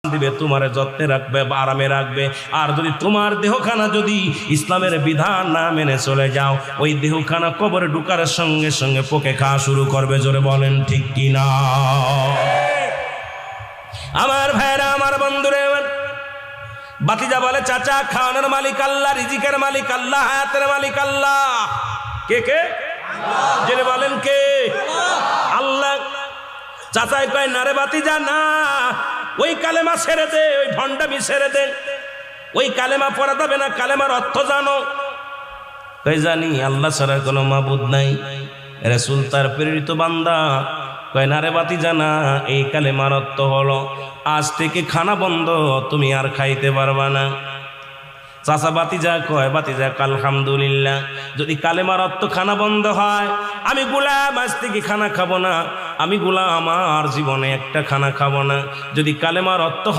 দিবে, তোমার যত্নে রাখবে, আরামে রাখবে। আর যদি তোমার দেহখানা যদি ইসলামের বিধান না মেনে চলে যাও, ওই দেহখানা কবরে ঢুকার সঙ্গে সঙ্গে পোকে খাওয়া শুরু করবে। জোরে বলেন ঠিক কিনা? আমার ভাইরা, আমার বন্ধুরে, বাতিজা বলে, চাচা খাওয়ানোর মালিক আল্লাহ, রিজিকের মালিক আল্লাহ, হায়াতের মালিক আল্লাহ। কে কে? জেনে বলেন কে? আল্লাহ। চাচাই কয়, না রে বাতিজা না, ওই কালেমা ছেড়ে দে, ওই ভণ্ডামি ছেড়ে দে, ওই কালেমা পড়া যাবে না, কালেমার অর্থ জানো? কয় জানি, আল্লাহ ছাড়া কোনো মাবুদ নাই, রাসূল তার প্রেরিত বান্দা। কয় না রে বাতিজা না, এই কালেমার অর্থ হলো আজ থেকে খানা বন্ধ, তুমি আর খাইতে পারবা না। চাচা বাতিজা কয়, বাতিজা আলহামদুলিল্লাহ, যদি কালেমার অর্থ খানা বন্ধ হয়, আমি গোলাম আজ থেকে খানা খাবো না, আমি গোলাম আমার জীবনে একটা খানা খাবো না। যদি কালেমার অর্থ